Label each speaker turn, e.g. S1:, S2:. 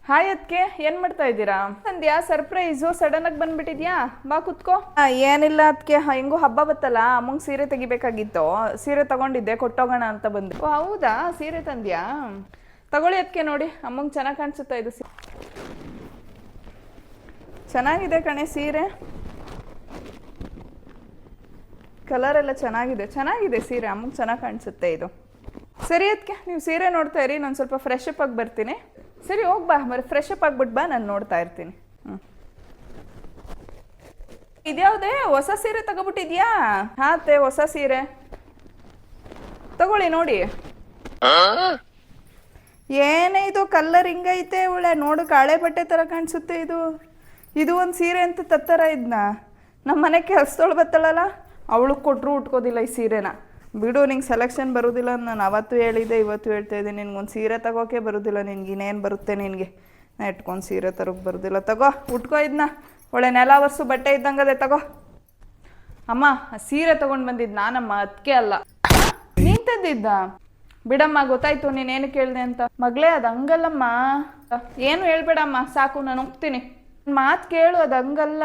S1: Hi ಅದಕ್ಕೆ ಏನು ಮಾಡ್ತಾ ಇದ್ದೀರಾ? ಸಂಧ್ಯಾ ಸರ್ಪ್ರೈಸು ಸಡನ್ ಆಗಿ ಬಂದ್ಬಿಟ್ಟಿದ್ಯಾ? ಬಾ ಕುತ್ಕೋ. ಏನಿಲ್ಲ ಅದಕ್ಕೆ ಹೆಂಗೂ ಹಬ್ಬ ಬತ್ತಲ್ಲ, ಅಮ್ಮಂಗೆ ಸೀರೆ ತೆಗಿಬೇಕಾಗಿತ್ತು. ಸೀರೆ ತಗೊಂಡಿದ್ದೆ, ಕೊಟ್ಟೋಗೋಣ ಅಂತ ಬಂದೆ. ಓ ಹೌದಾ, ಸೀರೆ ತಂದ್ಯಾ? ತಗೊಳ್ಳಿ ಅದಕ್ಕೆ, ನೋಡಿ ಅಮ್ಮಂಗೆ ಚೆನ್ನಾಗಿ ಕಾಣಿಸುತ್ತಾ ಇದು ಚೆನ್ನಾಗಿದೆ ಕಣೆ ಸೀರೆ. ಕಲರ್ ಎಲ್ಲ ಚೆನ್ನಾಗಿದೆ ಸೀರೆ, ಅಮ್ಮಂಗೆ ಚೆನ್ನಾಗಿ ಕಾಣಿಸುತ್ತೆ ಇದು. ಸರಿ ಅದಕ್ಕೆ ನೀವು ಸೀರೆ ನೋಡ್ತಾ ಇರಿ, ನಾನು ಸ್ವಲ್ಪ ಫ್ರೆಶ್ ಅಪ್ ಆಗಿ ಬರ್ತೀನಿ. ಸರಿ ಹೋಗಿ ಬಾ, మరి ಫ್ರೆಶ್ ಅಪ್ ಆಗ್ಬಿಟ್ಟು ಬಾ, ನಾನು ನೋಡ್ತಾ ಇರ್ತೀನಿ. ಇದ್ಯಾವುದೇ ಹೊಸ ಸೀರೆ ತಗೋಬಿಟ್ಟಿದ್ಯಾ? ಹಾತೆ ಹೊಸ ಸೀರೆ ತಗೊಳ್ಳಿ ನೋಡಿ. ಏನೇ ಇದು ಕಲ್ಲರ್ ಹಿಂಗೈತೆ ಒಳ್ಳೆ, ನೋಡು ಕಾಳೆ ಬಟ್ಟೆ ಥರ ಕಾಣಿಸುತ್ತೆ ಇದು ಒಂದು ಸೀರೆ ಅಂತ ತತ್ತರ ಇದನ್ನ. ನಮ್ಮ ಮನೆ ಕೆಲಸದೊಳು ಬತ್ತಳಲ್ಲ, ಅವಳಿಗೆ ಕೊಟ್ಟರು ಉಟ್ಕೋದಿಲ್ಲ ಈ ಸೀರೆನ. ಬಿಡು, ನಿಂಗೆ ಸೆಲೆಕ್ಷನ್ ಬರೋದಿಲ್ಲ ಅಂತ ನಾನು ಅವತ್ತು ಹೇಳಿದ್ದೆ, ಇವತ್ತು ಹೇಳ್ತಾ ಇದ್ದೀನಿ. ನಿನ್ಗೊಂದು ಸೀರೆ ತಗೋಕೆ ಬರೋದಿಲ್ಲ, ನಿನ್ಗೆ ಇನ್ನೇನು ಬರುತ್ತೆ ನಿನಗೆ? ನಾ ಇಟ್ಕೊಂಡು ಸೀರೆ ತರೋಕೆ ಬರೋದಿಲ್ಲ. ತಗೋ ಉಟ್ಕೋ ಇದನ್ನ, ಒಳ್ಳೆ ನೆಲ ಒರೆಸು ಬಟ್ಟೆ ಇದ್ದಂಗದೆ ತಗೋ. ಅಮ್ಮ ಸೀರೆ ತೊಗೊಂಡು ಬಂದಿದ್ದು ನಾನಮ್ಮ, ಅದಕ್ಕೆ ಅಲ್ಲ. ನೀನು ತಂದಿದ್ದ? ಬಿಡಮ್ಮ, ಗೊತ್ತಾಯ್ತು ನೀನೇನು ಕೇಳಿದೆ ಅಂತ. ಮಗಳೇ ಅದು ಹಂಗಲ್ಲಮ್ಮ, ಏನು ಹೇಳ್ಬೇಡಮ್ಮ, ಸಾಕು ನಾನು ಹೋಗ್ತೀನಿ. ಮಾತು ಕೇಳು, ಅದು ಹಂಗಲ್ಲ.